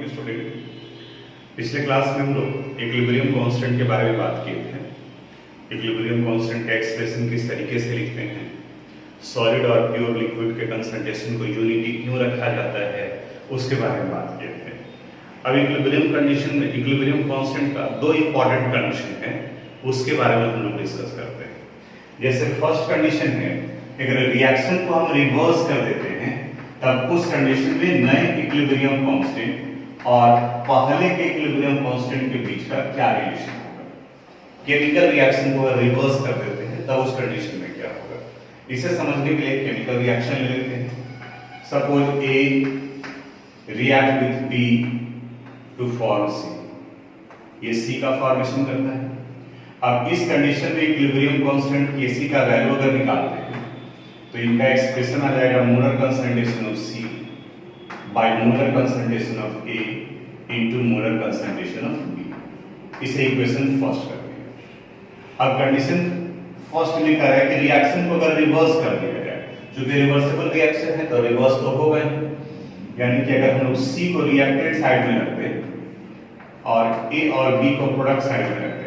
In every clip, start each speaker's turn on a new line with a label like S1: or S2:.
S1: Morning student. पिछले class में हम लोग इक्विलिब्रियम कांस्टेंट के बारे में बात किए थे। इक्विलिब्रियम कांस्टेंट का एक्सप्रेशन किस तरीके से लिखते हैं, सॉलिड और प्योर लिक्विड के कंसंट्रेशन को यूनिटी क्यों रखा जाता है, उसके बारे में बात किए थे। अब इक्विलिब्रियम कंडीशन में इक्विलिब्रियम कांस्टेंट का दो इंपॉर्टेंट कंडीशन है, उसके बारे में हम लोग डिस्कस करते हैं। जैसे फर्स्ट कंडीशन है, अगर रिएक्शन को हम रिवर्स कर देते हैं तब उस कंडीशन में नए इक्विलिब्रियम कांस्टेंट और पहले के इक्विलिब्रियम कांस्टेंट के बीच का क्या रिलेशन होगा। केमिकल रिएक्शन को रिवर्स कर देते हैं तब उस कंडीशन में क्या होगा, इसे समझने के लिए केमिकल रिएक्शन ले लेते हैं। Suppose A react with B to form C, ये सी का फॉर्मेशन करता है। अब इस कंडीशन में इक्विलिब्रियम कांस्टेंट Kc का वैल्यू अगर निकालते हैं तो इनका एक्सप्रेशन आ जाएगा molar concentration of C bye molar concentration of A into molar concentration of B। इसे इक्वेशन फर्स्ट करते हैं। अब कंडीशन फर्स्ट में कह रहा है कि रिएक्शन को अगर रिवर्स कर दिया जाए, क्योंकि रिवर्सिबल रिएक्शन है तो रिवर्स तो होगा, यानी कि अगर हम लोग C को रिएक्टेंट साइड में रखते और A और B को प्रोडक्ट साइड में रखते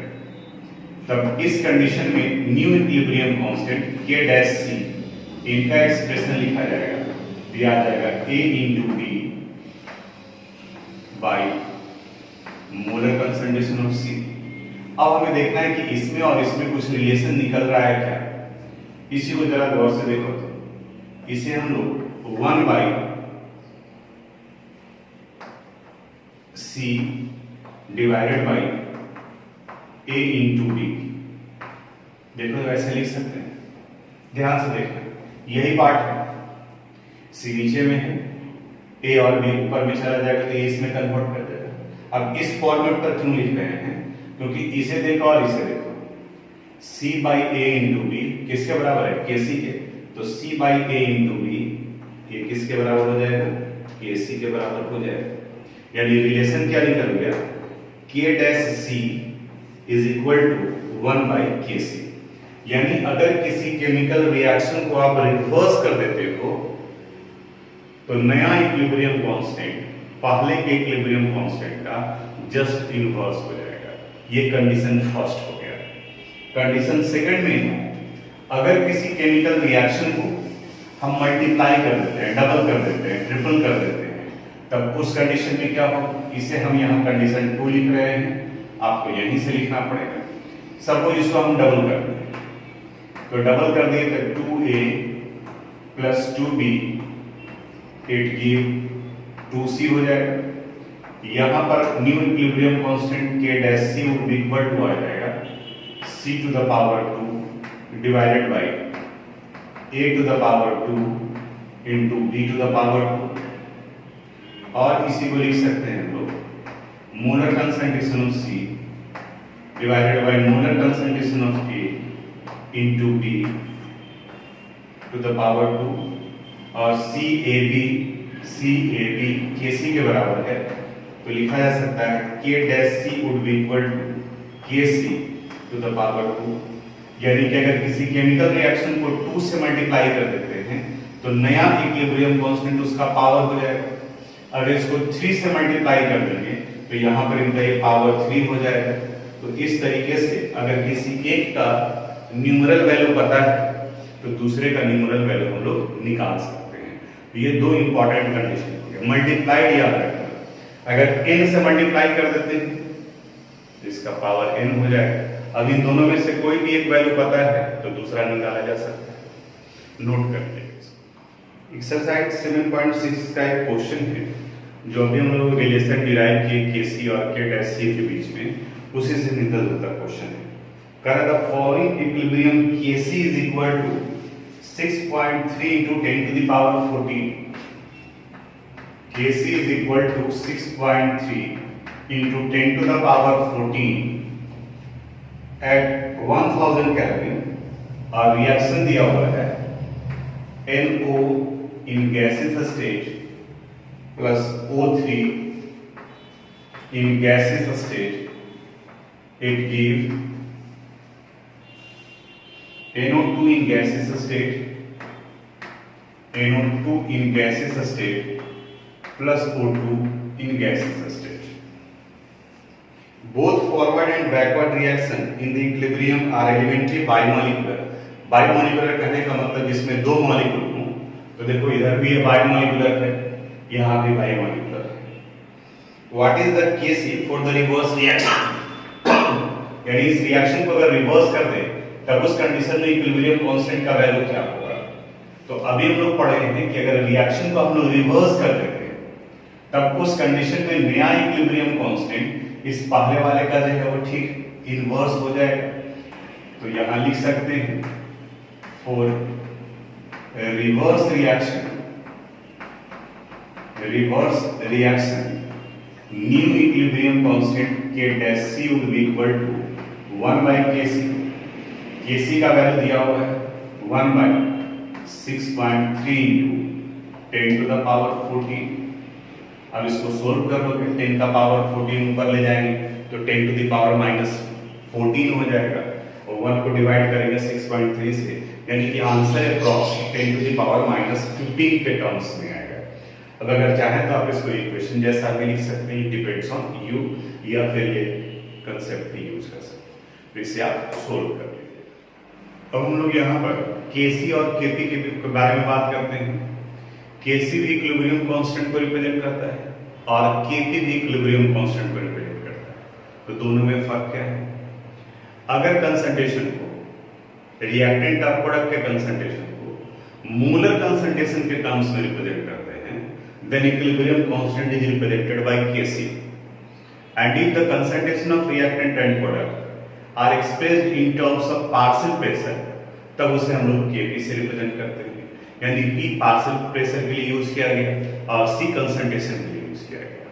S1: तब इस कंडीशन में new equilibrium constant K dash C इनका एक्सप्रेशन लिखा जाएगा, दिया जाएगा A into B by molar concentration of C। अब हमें देखना है कि इसमें और इसमें कुछ रिलेशन निकल रहा है क्या, इसी को जरा गौर से देखो। तो इसे हम लोग 1 by C divided by A into B, देखो ऐसे लिख सकते हैं। ध्यान से देखना, यही पार्ट है, C नीचे में है, A और B ऊपर में चला जाएगा तो ये इसमें कन्वर्ट कर देगा। अब इस फॉर्मेट पर क्यों लिख रहे हैं, क्योंकि इसे देखो और इसे देखो, C by A into B किसके बराबर है, Kc के, तो C by A into B ये किसके बराबर हो जाएगा, Kc के बराबर हो जाएगा। यानी रिलेशन क्या निकल गया, K dash C is equal to 1 by Kc। यानी अगर किसी केमिकल रिएक्शन को आप रिवर्स कर देते हो तो नया इक्विलिब्रियम कांस्टेंट पहले के इक्विलिब्रियम कांस्टेंट का जस्ट इनवर्स हो जाएगा। ये कंडीशन फर्स्ट हो गया। कंडीशन सेकंड में, अगर किसी केमिकल रिएक्शन को हम मल्टीप्लाई कर देते हैं, डबल कर देते हैं, ट्रिपल कर देते हैं, तब उस कंडीशन में क्या हो, इसे हम यहाँ कंडीशन 2 लिख रहे हैं, आपको यहीं से लिखना पड़ेगा। सपोज इसको हम डबल कर दें तो डबल कर दिए तो 2a plus 2b it give 2c हो जाएगा। यहां पर new equilibrium constant K dash C would be equal to आ जाएगा C to the power 2 divided by A to the power 2 into B to the power 2। और इसी को लिख सकते हैं हम लोग molar concentration of C divided by molar concentration of A into B to the power 2 और CAB Kc के बराबर है, तो लिखा जा सकता है K dash C would be equal to Kc to the power 2। यानी कि अगर किसी केमिकल रिएक्शन को 2 से मल्टीप्लाई कर देते हैं तो नया इक्विलिब्रियम कांस्टेंट उसका पावर हो जाएगा। अगर इसको 3 से मल्टीप्लाई कर देंगे तो यहाँ पर इनका ये पावर 3 हो जाएगा। तो इस तरीके से अगर किसी एक का न्यूमरल वैल्यू पता है तो दूसरे का न्यूमरल वैल्यू हम लोग निकाल सकते हैं। तो ये दो इंपॉर्टेंट कंडीशन हो गए। मल्टीप्लाइड याद रखना, अगर n से मल्टीप्लाई कर देते हैं तो इसका पावर n हो जाएगा। अब इन दोनों में से कोई भी एक वैल्यू पता है तो दूसरा निकाला जा सकता है। नोट करते हैं। एक्सरसाइज 7.6 का एक क्वेश्चन है जो अभी हम लोग रिलेशन डिराइव किए Kc और K डैश C के बीच में, उसी से निकल होता क्वेश्चन है। The following equilibrium Kc is equal to 6.3 into 10 to the power 14. Kc is equal to 6.3 into 10 to the power 14 at 1000 Kelvin। और रिएक्शन दिया हुआ है NO in gaseous state plus O3 in gaseous state, it gives NO2 in gaseous state, NO2 in gaseous state plus O2 in gaseous state. Both forward and backward reaction in the equilibrium are elementary bimolecular. बाइमोलिकुलर कहने का मतलब जिसमें दो molecule हों, तो देखो इधर भी ये बाइमोलिकुलर है, यहाँ भी बाइमोलिकुलर है। What is the Kc for the reverse reaction? यानी इस रिएक्शन को अगर रिवर्स कर दे तब उस कंडीशन में इक्विलिब्रियम कांस्टेंट का वैल्यू क्या होगा? तो अभी हम लोग पढ़े हैं कि अगर रिएक्शन को हम लोग रिवर्स कर देते हैं तब उस कंडीशन में नया इक्विलिब्रियम कांस्टेंट इस पहले वाले का जो है वो ठीक इनवर्स हो जाएगा। तो यहां लिख सकते हैं for reverse reaction new equilibrium constant K dash C would be equal to 1 by Kc। Kc का वैल्यू दिया हुआ है 1 by 6.3 into 10 to the power 14। अब इसको सोल्व कर लोगे 10 का पावर 14 ऊपर ले जाएंगे तो 10 to the power minus 14 हो जाएगा और 1 को डिवाइड करेंगे 6.3 से, यानी कि answer approx 10 to the power minus 15 के टर्म्स में आएगा। अब अगर चाहें तो आप इसको इक्वेशन जैसा भी लिख सकते हैं, डिपेंड्स ऑन यू, या फिर ये कंसेप्ट भी यूज कर सकते हैं। तो इसे आप सोल्व कर लीजिए। अब हम लोग यहाँ पर Kc और Kp के बारे में बात करते हैं। Kc भी इक्विलिब्रियम कांस्टेंट को रिप्रेजेंट करता है और Kp भी इक्विलिब्रियम कांस्टेंट को रिप्रेजेंट करता है। तो दोनों में फर्क क्या है? अगर कंसंट्रेशन को, रिएक्टेंट ऑफ प्रोडक्ट के कंसंट्रेशन को मोलर कंसंट्रेशन के टर्म्स में रिप्रेजेंट करते हैं, then equilibrium constant is represented by Kc। And if the concentration of reactant and product are expressed in terms of partial pressure, तब उसे हम लोग Kp से रिप्रेजेंट करते हैं। यानी P पार्शियल प्रेशर के लिए यूज किया गया और C कंसंट्रेशन के लिए यूज किया गया।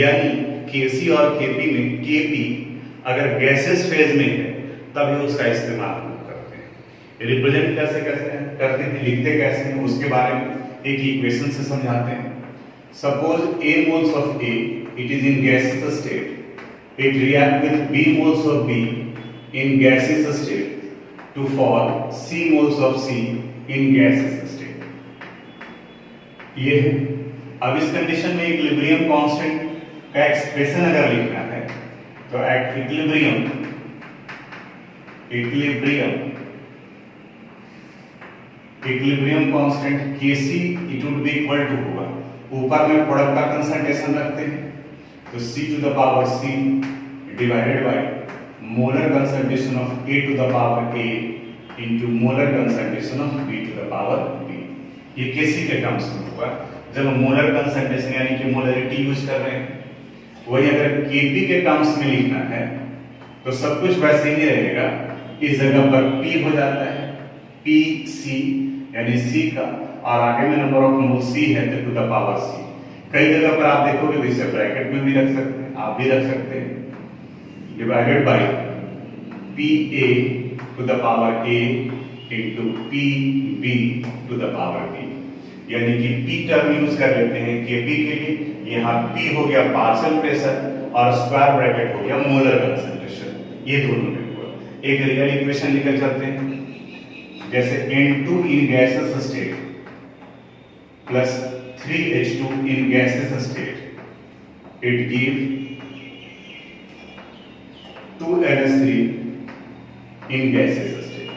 S1: यानी Kc और Kp में Kp अगर गैसेस फेज में है तभी उसका इस्तेमाल हम करते हैं। रिप्रेजेंट कैसे करते हैं, लिखते कैसे हैं, उसके बारे में एक इक्वेशन से समझाते हैं। Suppose A moles of A, it is in gaseous state, it react with B moles of B in gaseous state to form C moles of C in gaseous state। ये है। अब इस कंडीशन में equilibrium constant का expression अगर लिखना है तो at equilibrium constant Kc it would be equal to होगा, ऊपर में प्रोडक्ट का कंसंट्रेशन रखते हैं तो C to the power C divided by molar concentration of A to the power A into molar concentration of B to the power B। ये Kc के terms में होगा जब हम मोलर कंसंट्रेशन यानी कि मोलरिटी यूज कर रहे हैं। वही अगर Kp के टर्म्स में लिखना है तो सब कुछ वैसे ही रहेगा, इस जगह पर P हो जाता है Pc यानी C का, और आगे में नंबर ऑफ मोल C है टू द पावर C। कई जगह पर आप देखोगे तो इसे ब्रैकेट में भी रख सकते हैं, आप भी रख सकते हैं, divided by Pa to the power A into Pb to the power B। यानी कि P टर्म यूज कर लेते हैं Kp के लिए, यहाँ P हो गया पार्शियल प्रेशर और स्क्वायर ब्रैकेट हो गया मोलर कंसंट्रेशन। ये दोनों में हुआ। एक रियल इक्वेशन लेकर चलते हैं, जैसे N2 in gases state plus 3H2 in gases state it give 2NH3 in gases state.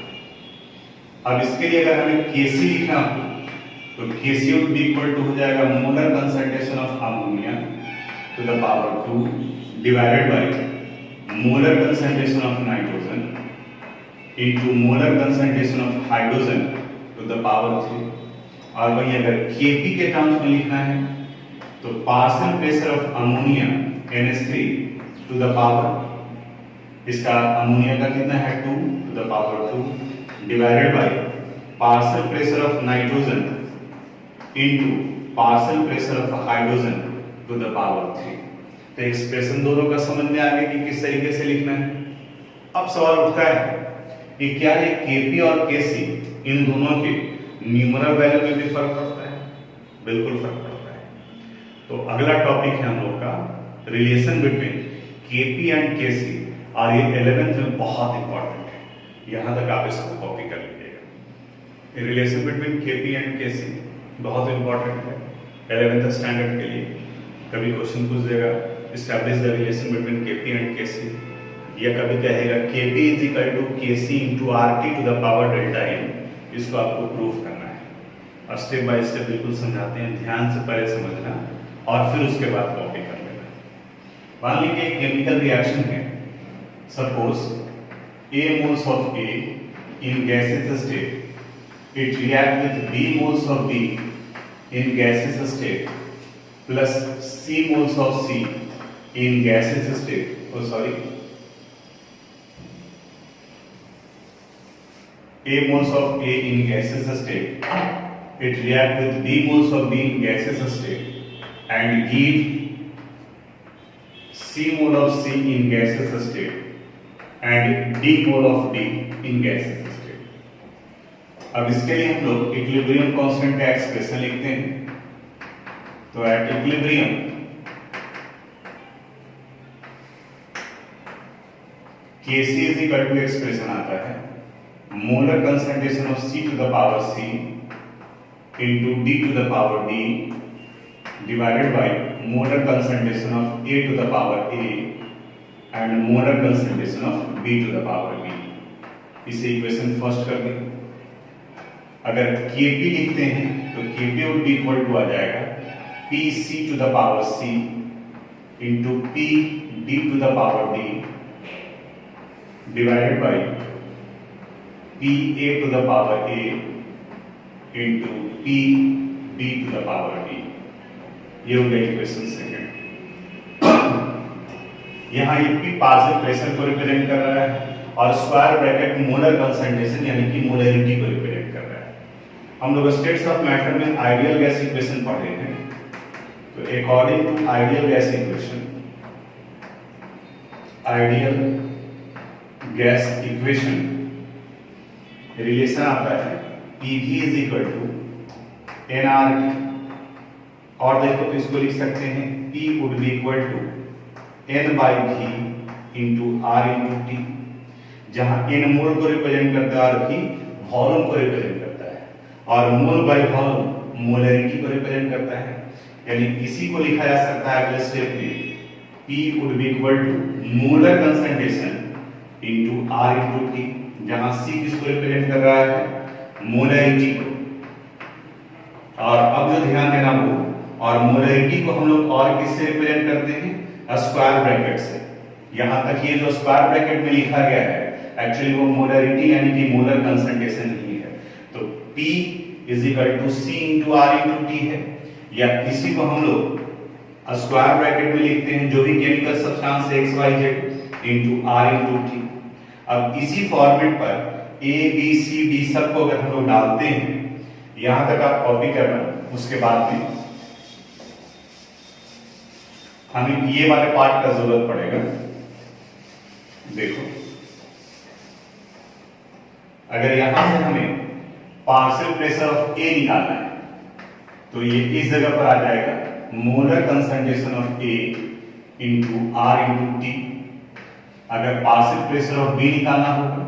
S1: अब इसके लिए अगर हमें Kc लिखना हो तो Kc would be equal to हो जाएगा molar concentration of ammonia to the power 2 divided by molar concentration of nitrogen into molar concentration of hydrogen to the power 3। और वही अगर Kp के टर्म्स में लिखना है तो partial pressure of ammonia NH3 to the power, इसका ammonia का कितना है 2 to the power 2 divided by partial pressure of nitrogen into partial pressure of hydrogen to the power 3। तो एक्सप्रेशन दोनों का समझ में आ गया कि किस तरीके से लिखना है। अब सवाल उठता है कि क्या ये Kp और Kc इन दोनों के न्यूमरल वैल्यू में भी फर्क पड़ता है? बिल्कुल फर्क पड़ता है। तो अगला टॉपिक है हम लोग का relation between Kp and Kc, और ये 11th में बहुत इंपॉर्टेंट है, यहां तक आप इसको कॉपी कर लीजिएगा। Relation between Kp and Kc बहुत इंपॉर्टेंट है 11th स्टैंडर्ड के लिए। कभी क्वेश्चन पूछ देगा establish the relation between KP and KC, या कभी कहेगा KP is equal to KC into R T to the power delta N. इसको आपको प्रूफ करना है और स्टेप बाय स्टेप बिल्कुल समझाते हैं, ध्यान से पहले समझना और फिर उसके बाद कॉपी कर लेना। मान लीजिए केमिकल रिएक्शन है, suppose A moles of A in gases state it react with B moles of B in gases state plus C moles of C in gases state, A moles of A in gaseous state, it react with B moles of B in gaseous state and give C mole of C in gaseous state and D mole of D in gaseous state। अब इसके लिए हम लोग equilibrium constant का expression लिखते हैं। तो at equilibrium Kc is equal to expression आता है molar concentration of C to the power C into D to the power D divided by molar concentration of A to the power A and molar concentration of B to the power B। इसे equation first कर दें। अगर Kp लिखते हैं तो Kp would be equal to आ जाएगा Pc to the power C into Pd to the power D divided by Pa to the power A into Pb to the power D। ये हो गया इक्वेशन सेकंड। यहाँ ये P partial pressure को represent कर रहा है और स्क्वायर ब्रैकेट मोलर कंसंट्रेशन यानी कि मोलरिटी को रिप्रेजेंट कर रहा है। हम लोग स्टेट्स ऑफ मैटर में आइडियल गैस इक्वेशन पढ़े हैं। तो according to ideal gas equation, ideal gas equation relation आता है PV is equal to NRT, और देखो तो इसको लिख सकते हैं P would be equal to N by V into R into T, जहां N मोल को रिप्रेजेंट करता है और V वॉल्यूम को रिप्रेजेंट करता है और मोल बाई वॉल्यूम मोलरिटी को रिप्रेजेंट करता है। यानी इसी को लिखा जा सकता है अगले स्टेप में P would be equal to molar concentration into R into T, जहां C किसको रिप्रेजेंट कर रहा है, मोलरिटी को। और अब जो ध्यान देना वो, और मोलरिटी को हम लोग और किससे रिप्रेजेंट करते हैं, स्क्वायर ब्रैकेट से। यहां तक ये जो स्क्वायर ब्रैकेट में लिखा गया है एक्चुअली वो मोलरिटी यानी कि मोलर कंसंट्रेशन नहीं है। तो P is equal to C into R into T है, या इसी को हम लोग स्क्वायर ब्रैकेट में लिखते हैं जो भी chemical substance XYZ into R into T। अब इसी फॉर्मेट पर A B C D सब को अगर हम लोग डालते हैं, यहां तक आप कॉपी करना, उसके बाद में हमें ये वाले पार्ट का जरूरत पड़ेगा। देखो अगर यहां से हमें पार्शियल प्रेशर ऑफ A निकालना है तो ये इस जगह पर आ जाएगा molar concentration of A into R into T। अगर पार्शियल प्रेशर ऑफ B निकालना होगा,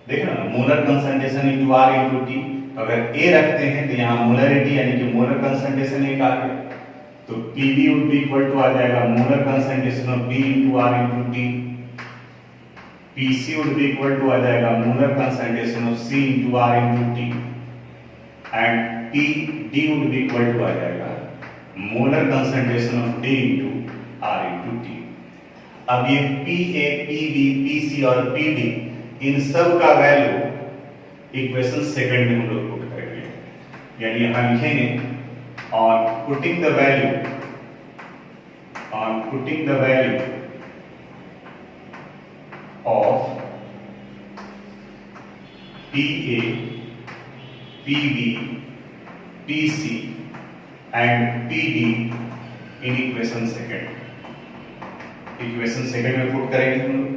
S1: देखो ना, molar concentration into R into T, अगर A रखते हैं तो यहाँ मोलरिटी यानी कि मोलर कंसंट्रेशन एक आ गया, तो Pb would be equal to आ जाएगा molar concentration of B into R into T। Pc would be equal to आ जाएगा molar concentration of C into R into T, and Pd would be equal to आ जाएगा molar concentration of D into R into T। अब ये Pa, Pb, Pc और Pd इन सब का value equation second में हम लोग पुट करेंगे, यानी यहां लिखेंगे on putting the value of Pa, Pb, Pc and Pd in equation second. Equation second में पुट करेंगे हम लोग,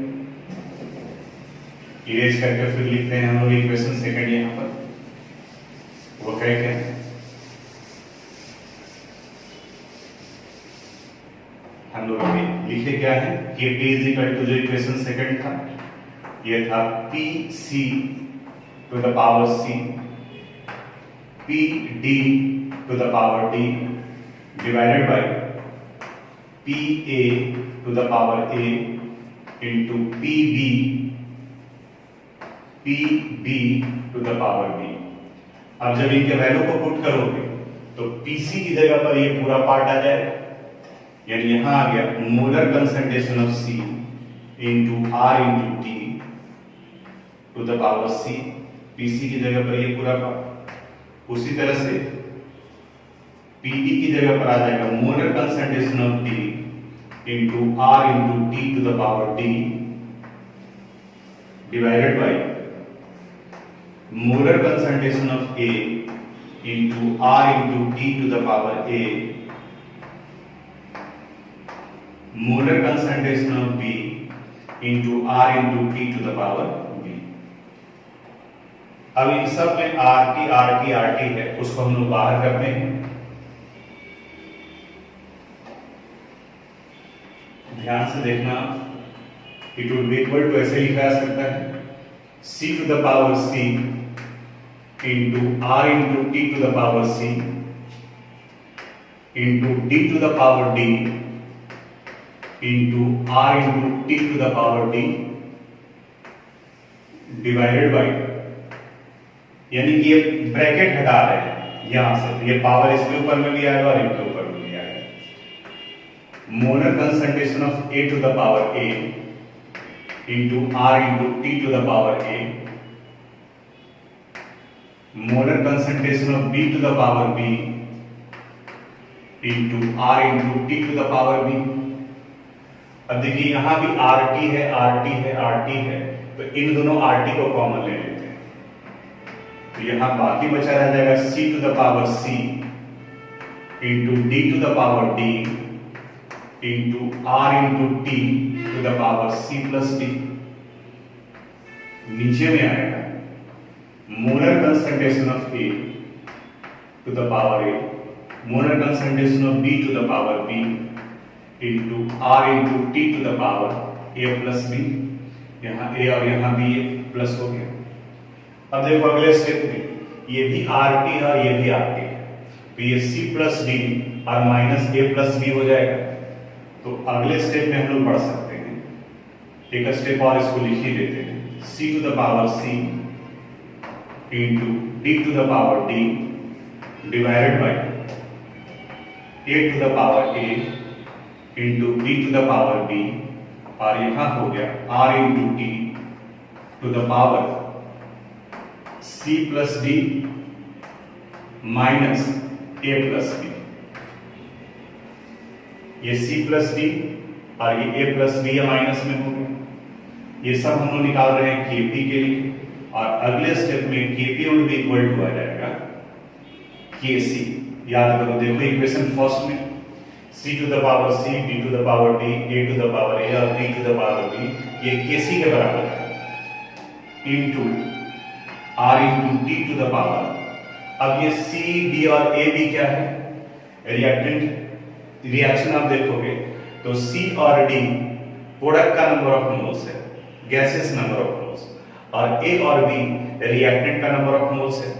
S1: इरेज करके फिर लिखते हैं हम लोग इक्वेशन सेकंड। यहां पर वो करेंगे हम लोग अभी लिखे क्या है कि P इज इक्वल टू जो इक्वेशन सेकंड था ये था Pc to the power C Pd to the power D divided by P A to the power A into P B to the power B. अब जब इनके value को put करोगे तो पीसी की जगह पर ये पूरा पार्ट आ जाएगा, यानी यहां आ गया molar concentration of C into R into T to the power C. PC की जगह पर ये पूरा पार्ट। उसी तरह से पीडी की जगह पर आ जाएगा molar concentration of T into R into T to the power D divided by molar concentration of A into R into T to the power A, molar concentration of B into R into T to the power B। अब इन सब में RT है, उसको हम लोग बाहर करते हैं। ध्यान से देखना, it would be equal to ऐसे लिखा जा सकता है C to the power C into R into T to the power C into D to the power D into R into T to the power D divided by, यानी कि ये bracket हटा रहे हैं यहां से, ये पावर इसके ऊपर में भी आएगा और इनके ऊपर में भी आएगा। Molar concentration of A to the power A into R into T to the power A, molar concentration of B to the power B into R into T to the power B। अब देखिए यहां भी RT है, तो इन दोनों RT को common ले लेते हैं, तो यहां बाकी बचा रह जाएगा C to the power C into D to the power D into R into T to the power C plus D। नीचे में आएगा molar concentration of A to the power A, molar concentration of B to the power B into R into T to the power A plus B। यहाँ A और यहाँ B plus हो गया। अब देखो अगले स्टेप में ये भी RT है और ये भी RT है, तो ये C प्लस D और माइनस A प्लस B हो जाएगा। तो अगले स्टेप में हम लोग बढ़ सकते हैं, एक स्टेप और इसको लिख ही लेते हैं, C to the power C into D to the power D divided by A to the power A into B to the power B, और यहां हो गया R into T to the power C plus D minus A plus B। ये C plus D और ये A plus B या minus में हो गया। ये सब हम लोग निकाल रहे हैं Kp के लिए, और अगले स्टेप में Kp would be equal to आ जाएगा Kc। याद करो, देखो इक्वेशन फर्स्ट में C to the power C, D to the power D, A to the power A और B to the power B, ये Kc के बराबर है into R into T to the power। अब ये C, D और A B क्या है? रिएक्टेंट। रिएक्शन आप देखोगे तो C और D प्रोडक्ट का नंबर ऑफ मोल्स है, गैसेस नंबर ऑफ मोल्स, और A और B रिएक्टेंट का नंबर ऑफ मोल्स है।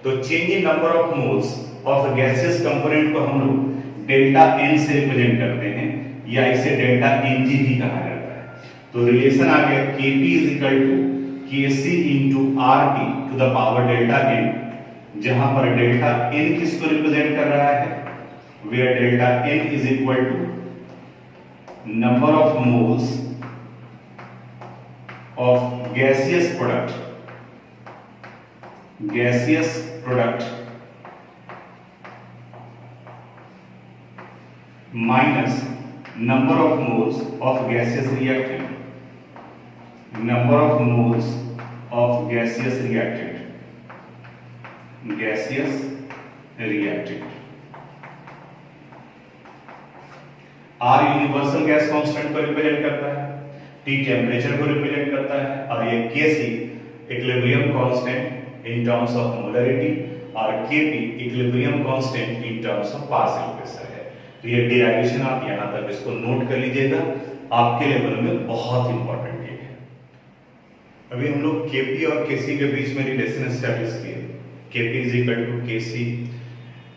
S1: तो change in number of moles of gases component को हम लोग डेल्टा N से रिप्रेजेंट करते हैं, या इसे डेल्टा Ng भी कहा जाता है। तो रिलेशन आ गया Kp is equal to Kc into RT to the power delta N, जहां पर डेल्टा N किसको रिप्रेजेंट कर रहा है? Where delta N is equal to number of moles of gaseous product minus number of moles of gaseous reactant, number of moles of gaseous reactant। R universal gas constant को represent करता है, T temperature को represent करता है, और ये Kc equilibrium constant in terms of molarity, और Kp equilibrium constant in terms of partial pressure है। तो ये डेरिवेशन आप यहां तक इसको नोट कर लीजिएगा, आपके लेवल में बहुत इंपॉर्टेंट है। अभी हम लोग Kp और Kc के बीच में रिलेशन एस्टैब्लिश किए। Kp is equal to Kc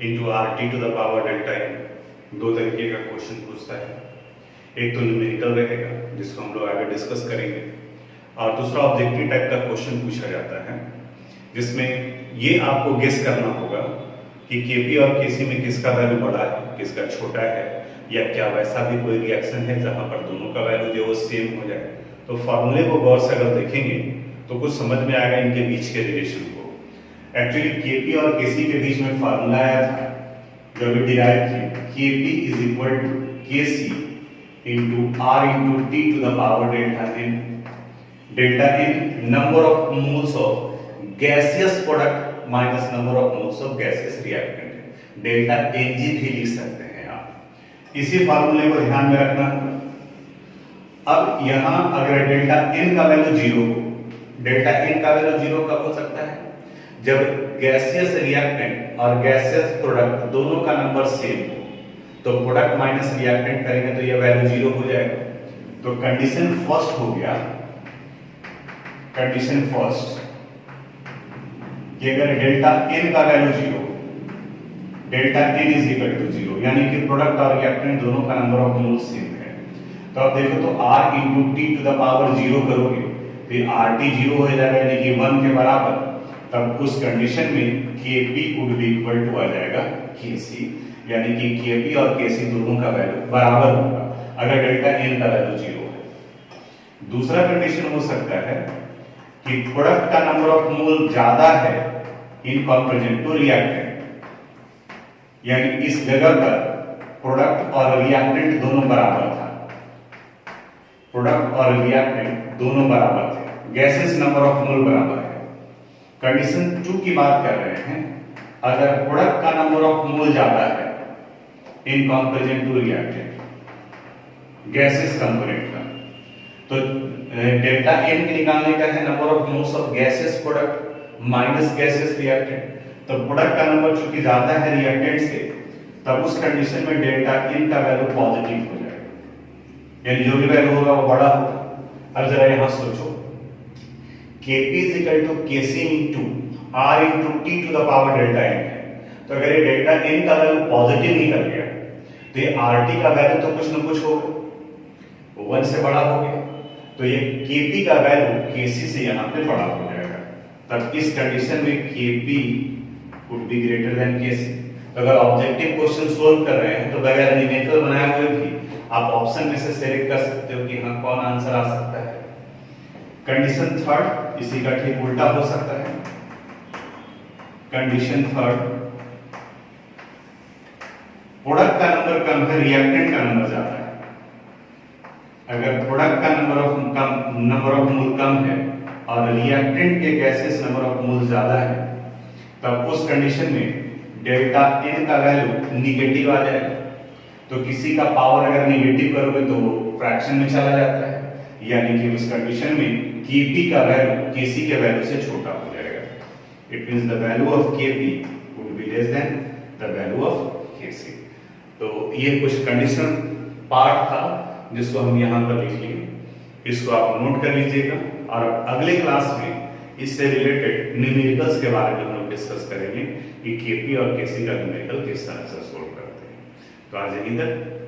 S1: into RT to the power delta N। दो तरीके का क्वेश्चन पूछता है। एक तो न्यूमेरिकल रहेगा जिसको हम लोग आगे डिस्कस करेंगे, और दूसरा ऑब्जेक्टिव टाइप का क्वेश्चन पूछा जाता है जिसमें ये आपको गेस करना होगा कि केपी और केसी में किसका वैल्यू बड़ा है, किसका छोटा है, या क्या वैसा भी कोई रिएक्शन है जहां पर दोनों का वैल्यू जो वो सेम हो जाए। तो फॉर्मूले को गौर से अगर देखेंगे तो कुछ समझ में आएगा इनके बीच के रिलेशन को। एक्चुअली केपी और केसी के बीच में फार्मूला आया था जब भी डिराइव किए, KP is equal to KC into R into T to the power delta N. Delta N number of moles of gaseous product minus number of moles of gaseous reactant, delta NG भी लिख सकते हैं आप। इसी फार्मूले को ध्यान में रखना होगा। अब यहां अगर डेल्टा एन का वैल्यू 0 हो, डेल्टा एन का वैल्यू 0 कब हो सकता है? जब गैसियस रिएक्टेंट और गैसियस प्रोडक्ट दोनों का नंबर सेम हो, तो प्रोडक्ट माइनस रिएक्टेंट करेंगे तो यह वैल्यू 0 हो जाएगा। तो कंडीशन फर्स्ट हो गया, कंडीशन फर्स्ट कि अगर डेल्टा एन का value 0, delta N is equal to 0, यानी कि प्रोडक्ट और रिएक्टेंट दोनों का नंबर ऑफ मोल्स सेम है। तो अब देखो तो r into T to the power 0 करोगे, फिर RT 0 हो जाएगा यानी कि 1 के बराबर। तब उस कंडीशन में Kp would be equal to आ जाएगा Kc, यानी कि Kp और Kc दोनों का वैल्यू बराबर होगा अगर डेल्टा n का वैल्यू 0 है। दूसरा कंडीशन हो सकता है कि प्रोडक्ट का नंबर ऑफ मोल ज्यादा है इन कंपैरिजन टू रिएक्टेंट, यानी इस जगह पर प्रोडक्ट और रिएक्टेंट दोनों बराबर था, प्रोडक्ट और रिएक्टेंट दोनों बराबर थे, गैसेस नंबर ऑफ मोल बराबर है। कंडीशन 2 की बात कर रहे हैं, अगर प्रोडक्ट का नंबर ऑफ मोल ज्यादा है in comparison to reactant, gases component का, तो डेल्टा एन के निकालने का है number of moles of gases product minus gases reactant. तो प्रोडक्ट का नंबर चूंकि ज्यादा है रिएक्टेंट से, तब उस कंडीशन में डेल्टा एन का वैल्यू पॉजिटिव हो जाएगा, यानी जो भी वैल्यू होगा वो बड़ा होगा। अब जरा यहां सोचो, Kp is equal to Kc into R into T to the power delta n है, तो अगर ये डेल्टा n का वैल्यू पॉजिटिव निकल गया तो ये RT का वैल्यू तो कुछ न कुछ होगा, 1 से बड़ा हो गया, तो ये Kp का वैल्यू Kc से यहाँ पे बड़ा हो जाएगा। तब इस कंडीशन में Kp would be greater than Kc। तो अगर ऑब्जेक्टिव क्वेश्चन सोल्व कर रहे हैं तो बगैर न्यूमेरिकल बनाए हुए भी आप ऑप्शन में से सेलेक्ट कर सकते हो कि हाँ कौन आंसर आ सकता है। कंडीशन थर्ड इसी का ठीक उल्टा हो सकता है। कंडीशन थर्ड, प्रोडक्ट का नंबर कम है, रिएक्टेंट का नंबर ज्यादा है। अगर प्रोडक्ट का नंबर ऑफ मोल कम है और रिएक्टेंट के गैसेस नंबर ऑफ मोल ज्यादा है, तब उस कंडीशन में डेल्टा एन का वैल्यू निगेटिव आ जाएगा। तो किसी का पावर अगर निगेटिव करोगे तो वो फ्रैक्शन में चला जाता है, यानी कि उस कंडीशन में Kp का वैल्यू Kc के वैल्यू से छोटा हो जाएगा। It means the value of Kp would be less than the value of Kc। तो ये कुछ कंडीशन पार्ट था जिसको हम यहाँ पर लिख लिए, इसको आप नोट कर लीजिएगा। और अगले क्लास में इससे रिलेटेड न्यूमेरिकल्स के बारे में हम लोग डिस्कस करेंगे कि Kp और Kc का न्यूमेरिकल किस तरह से सोल्व करते हैं। तो आज यहीं तक।